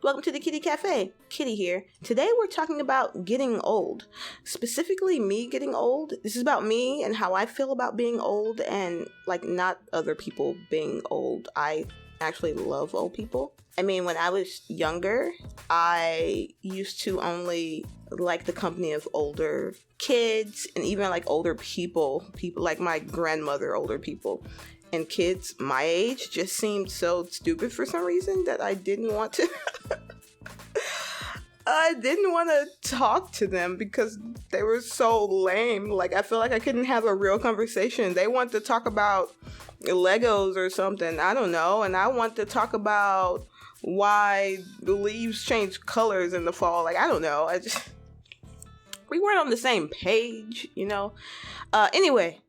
Welcome to the Khitty Cafe. Khitty here. Today we're talking about getting old. Specifically me getting old. This is about me and how I feel about being old and not other people being old. I actually love old people. I mean, when I was younger, I used to only like the company of older kids and even older people like my grandmother, older people. And kids my age just seemed so stupid for some reason that I didn't want to talk to them because they were so lame. I feel like I couldn't have a real conversation. They want to talk about Legos or something, I don't know, and I want to talk about why the leaves change colors in the fall. I don't know. We weren't on the same page, Anyway,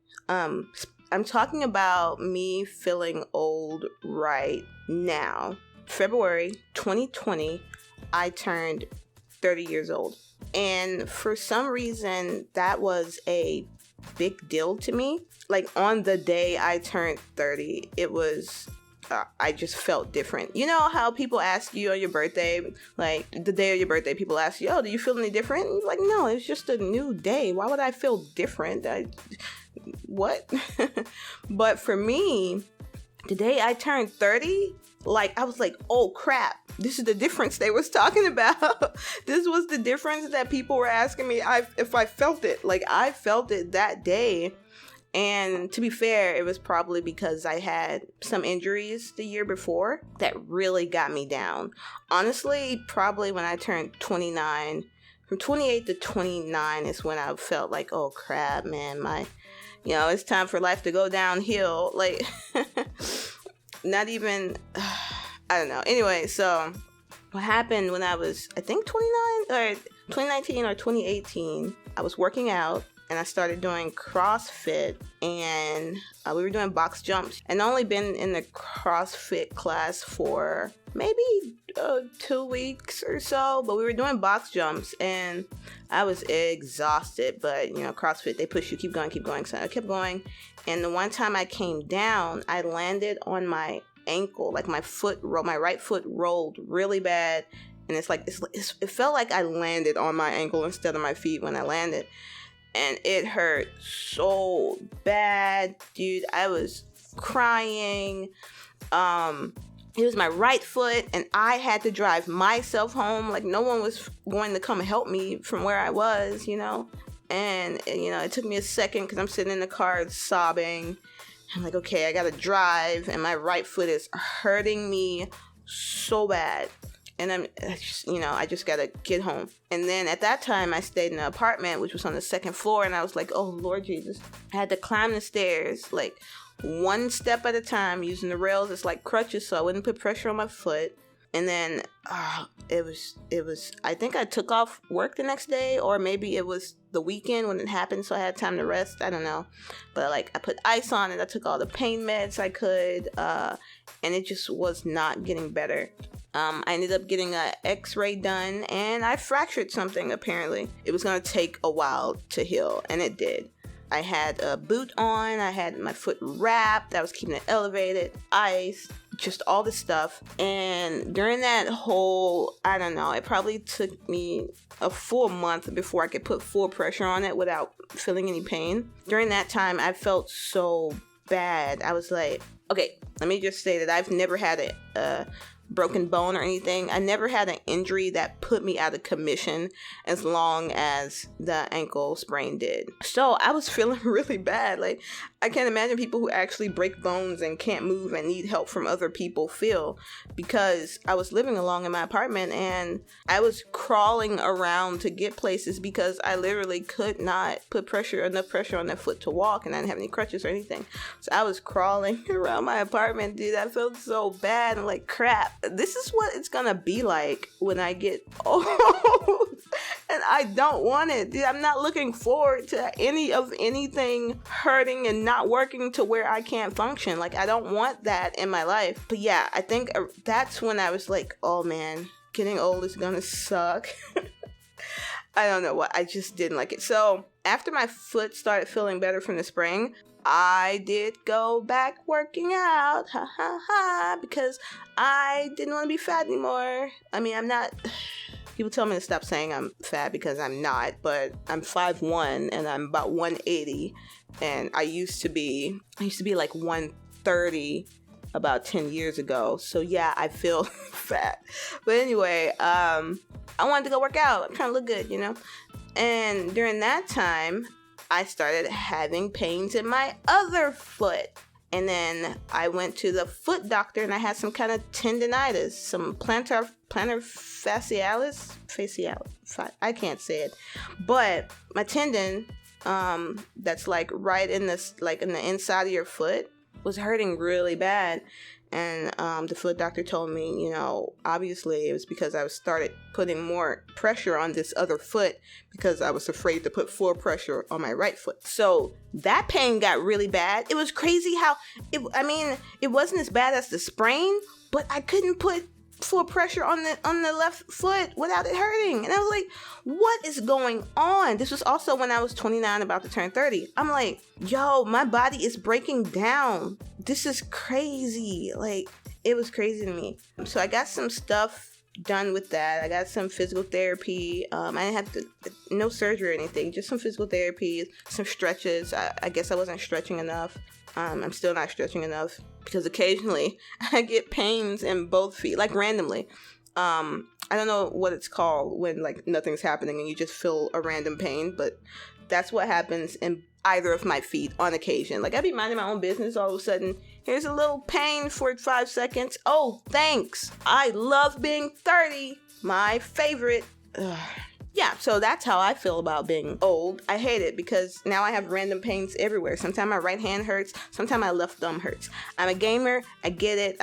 I'm talking about me feeling old right now. February 2020, I turned 30 years old. And for some reason, that was a big deal to me. On the day I turned 30, it was, I just felt different. You know how people ask you on your birthday, the day of your birthday, people ask you, oh, do you feel any different? And you're no, it's just a new day. Why would I feel different? What? But for me, the day I turned 30, I was oh crap, this is the difference they was talking about. This was the difference that people were asking me if I felt it. I felt it that day. And to be fair, it was probably because I had some injuries the year before that really got me down. Honestly, probably when I turned 29, from 28 to 29 is when I felt oh crap, man, it's time for life to go downhill. Not even, I don't know. Anyway, so what happened when I was, I think 29 or 2019 or 2018, I was working out and I started doing CrossFit and we were doing box jumps, and I only been in the CrossFit class for maybe 2 weeks or so, but we were doing box jumps and I was exhausted. But CrossFit, they push you, keep going. So I kept going, and the one time I came down, I landed on my ankle, my right foot rolled really bad, and it felt like I landed on my ankle instead of my feet when I landed. And it hurt so bad, dude. I was crying. It was my right foot, and I had to drive myself home. No one was going to come help me from where I was, And, it took me a second because I'm sitting in the car sobbing. I'm okay, I gotta drive, and my right foot is hurting me so bad. And I just gotta get home. And then at that time, I stayed in an apartment, which was on the second floor. And I was oh, Lord Jesus. I had to climb the stairs, one step at a time, using the rails as crutches so I wouldn't put pressure on my foot. And then it was, I think I took off work the next day, or maybe it was the weekend when it happened, so I had time to rest. I don't know. But I put ice on it. I took all the pain meds I could. And it just was not getting better. I ended up getting an x-ray done, and I fractured something, apparently. It was going to take a while to heal, and it did. I had a boot on, I had my foot wrapped, I was keeping it elevated, ice, just all this stuff. And during that whole, I don't know, it probably took me a full month before I could put full pressure on it without feeling any pain. During that time, I felt so bad. I was okay, let me just say that I've never had a broken bone or anything. I never had an injury that put me out of commission as long as the ankle sprain did. So I was feeling really bad. I can't imagine people who actually break bones and can't move and need help from other people feel, because I was living alone in my apartment and I was crawling around to get places because I literally could not put enough pressure on that foot to walk, and I didn't have any crutches or anything. So I was crawling around my apartment, dude. I felt so bad and crap. This is what it's gonna be like when I get old. And I don't want it, dude. I'm not looking forward to anything hurting and not working to where I can't function. I don't want that in my life. But yeah, I think that's when I was oh man, getting old is gonna suck. I don't know what, I just didn't like it. So after my foot started feeling better from the spring, I did go back working out, ha ha ha, because I didn't want to be fat anymore. I mean, I'm not. People tell me to stop saying I'm fat because I'm not, but I'm 5'1" and I'm about 180, and I used to be like 130 about 10 years ago. So yeah, I feel fat. But anyway, I wanted to go work out. I'm trying to look good, you know? And during that time, I started having pains in my other foot. And then I went to the foot doctor and I had some kind of tendinitis, some plantar fascialis, I can't say it. But my tendon, that's like right in this, like in the inside of your foot, was hurting really bad. And the foot doctor told me, you know, obviously it was because I started putting more pressure on this other foot because I was afraid to put full pressure on my right foot. So that pain got really bad. It was crazy how, it wasn't as bad as the sprain, but I couldn't put full pressure on the left foot without it hurting. And I was like, what is going on? This was also when I was 29, about to turn 30. I'm like, yo, my body is breaking down. This is crazy. Like, it was crazy to me. So I got some stuff done with that. I got some physical therapy. I didn't have to, no surgery or anything, just some physical therapy, some stretches. I guess I wasn't stretching enough. I'm still not stretching enough because occasionally I get pains in both feet, like randomly. I don't know what it's called when like nothing's happening and you just feel a random pain, but that's what happens in either of my feet on occasion. Like I'd be minding my own business, all of a sudden, here's a little pain for 5 seconds. Oh, thanks. I love being 30. My favorite. Ugh. Yeah, so that's how I feel about being old. I hate it because now I have random pains everywhere. Sometimes my right hand hurts. Sometimes my left thumb hurts. I'm a gamer. I get it.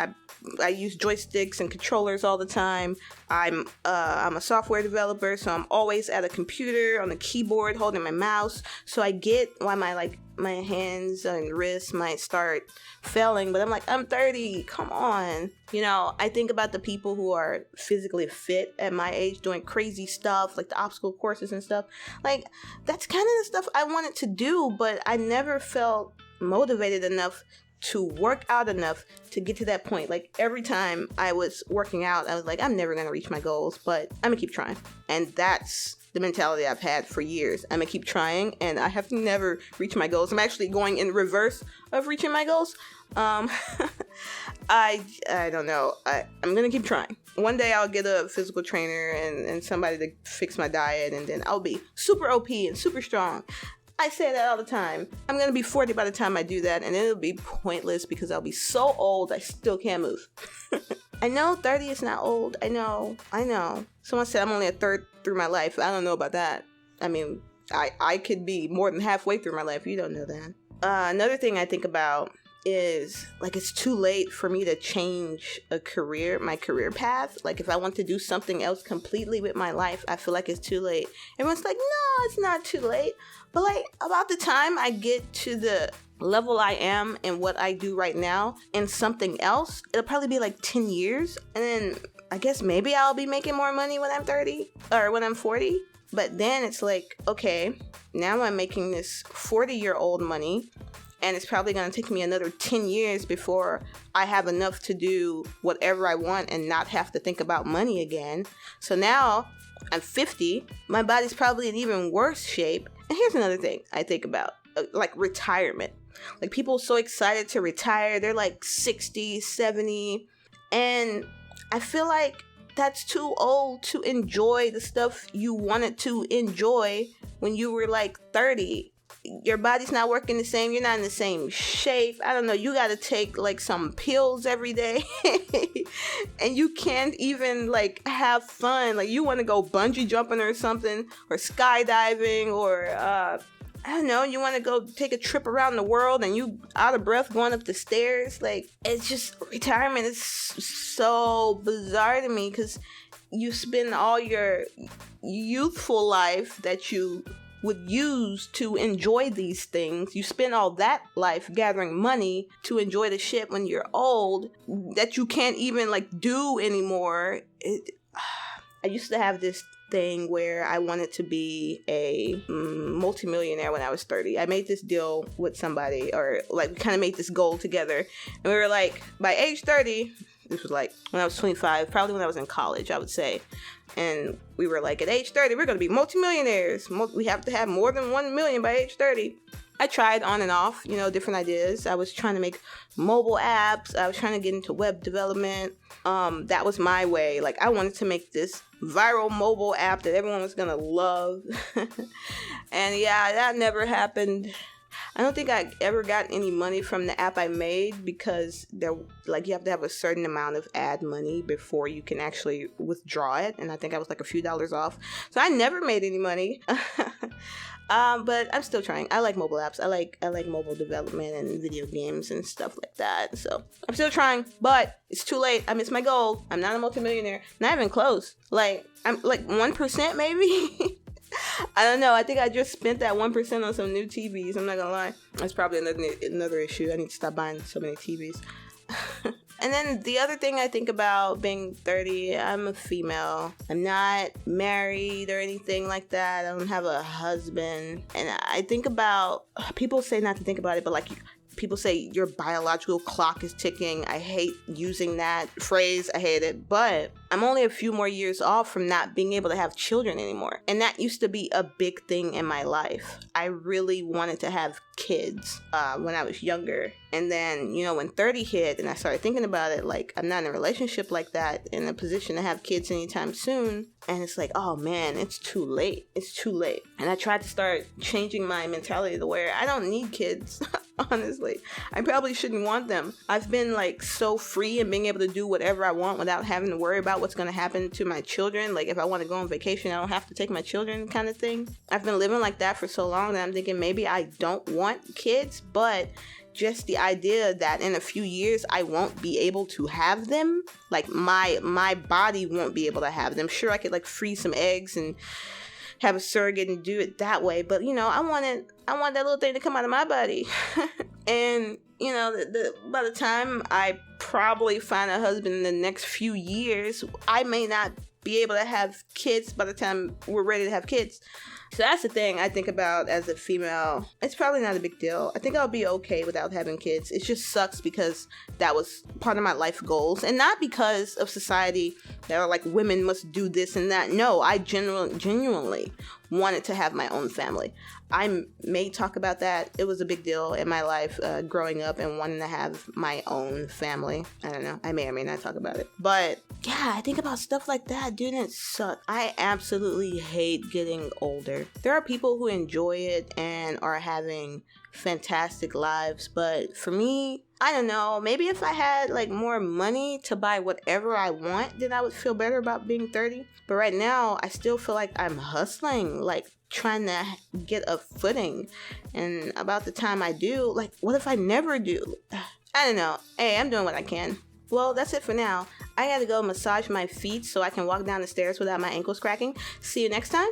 I use joysticks and controllers all the time. I'm a software developer, so I'm always at a computer on the keyboard holding my mouse. So I get why my hands and wrists might start failing, but I'm like, I'm 30. Come on. You know, I think about the people who are physically fit at my age doing crazy stuff, like the obstacle courses and stuff. Like, that's kind of the stuff I wanted to do, but I never felt motivated enough to work out enough to get to that point. Like every time I was working out, I was like, I'm never going to reach my goals, but I'm going to keep trying. And that's the mentality I've had for years. I'm going to keep trying and I have never reached my goals. I'm actually going in reverse of reaching my goals. I don't know. I'm going to keep trying. One day I'll get a physical trainer and somebody to fix my diet, and then I'll be super OP and super strong. I say that all the time. I'm going to be 40 by the time I do that, and it'll be pointless because I'll be so old I still can't move. I know 30 is not old. I know. Someone said I'm only a third through my life. I don't know about that. I mean, I could be more than halfway through my life. You don't know that. Another thing I think about is, like, it's too late for me to change my career path. Like, if I want to do something else completely with my life, I feel like it's too late. Everyone's like, no, it's not too late. But, like, about the time I get to the level I am and what I do right now and something else, it'll probably be like 10 years. And then I guess maybe I'll be making more money when I'm 30 or when I'm 40. But then it's like, okay, now I'm making this 40-year-old money. And it's probably going to take me another 10 years before I have enough to do whatever I want and not have to think about money again. So now I'm 50. My body's probably in even worse shape. And here's another thing I think about, like retirement. Like people are so excited to retire. They're like 60, 70. And I feel like that's too old to enjoy the stuff you wanted to enjoy when you were like 30. Your body's not working the same. You're not in the same shape. I don't know. You got to take like some pills every day and you can't even like have fun. Like you want to go bungee jumping or something, or skydiving, or I don't know, you want to go take a trip around the world and you out of breath going up the stairs. Like, it's just, retirement is so bizarre to me because you spend all your youthful life that you would use to enjoy these things. You spend all that life gathering money to enjoy the shit when you're old that you can't even like do anymore. I used to have this thing where I wanted to be a multimillionaire when I was 30. I made this deal with somebody, or like we kind of made this goal together. And we were like, by age 30, this was like when I was 25, probably when I was in college, I would say. And we were like, at age 30, we're going to be multimillionaires. We have to have more than 1 million by age 30. I tried on and off, different ideas. I was trying to make mobile apps. I was trying to get into web development. That was my way. Like, I wanted to make this viral mobile app that everyone was going to love. And yeah, that never happened. I don't think I ever got any money from the app I made because you have to have a certain amount of ad money before you can actually withdraw it. And I think I was like a few dollars off. So I never made any money. But I'm still trying. I like mobile apps. I like mobile development and video games and stuff like that. So I'm still trying, but it's too late. I missed my goal. I'm not a multimillionaire. Not even close. Like, I'm like 1% maybe. I don't know. I think I just spent that 1% on some new TVs. I'm not gonna lie. That's probably another issue. I need to stop buying so many TVs. And then the other thing I think about being 30, I'm a female. I'm not married or anything like that. I don't have a husband. And I think about, people say not to think about it, but like people say your biological clock is ticking. I hate using that phrase. I hate it. But I'm only a few more years off from not being able to have children anymore. And that used to be a big thing in my life. I really wanted to have kids when I was younger. And then, when 30 hit and I started thinking about it, like, I'm not in a relationship like that, in a position to have kids anytime soon. And it's like, oh man, it's too late. It's too late. And I tried to start changing my mentality to where I don't need kids. Honestly, I probably shouldn't want them. I've been like so free and being able to do whatever I want without having to worry about what's going to happen to my children. Like, if I want to go on vacation, I don't have to take my children, kind of thing. I've been living like that for so long that I'm thinking maybe I don't want kids, but just the idea that in a few years I won't be able to have them, like my body won't be able to have them. Sure, I could like freeze some eggs and have a surrogate and do it that way, but I want that little thing to come out of my body. And by the time I probably find a husband in the next few years, I may not be able to have kids by the time we're ready to have kids. So that's the thing I think about as a female. It's probably not a big deal. I think I'll be okay without having kids. It just sucks because that was part of my life goals. And not because of society that are like, women must do this and that. No, I genuinely wanted to have my own family. I may talk about that. It was a big deal in my life growing up and wanting to have my own family. I don't know. I may or may not talk about it. But yeah, I think about stuff like that, dude, and it sucks. I absolutely hate getting older. There are people who enjoy it and are having fantastic lives. But for me, I don't know. Maybe if I had like more money to buy whatever I want, then I would feel better about being 30. But right now, I still feel like I'm hustling, like trying to get a footing. And about the time I do, like, what if I never do? I don't know. Hey, I'm doing what I can. Well, that's it for now. I gotta go massage my feet so I can walk down the stairs without my ankles cracking. See you next time.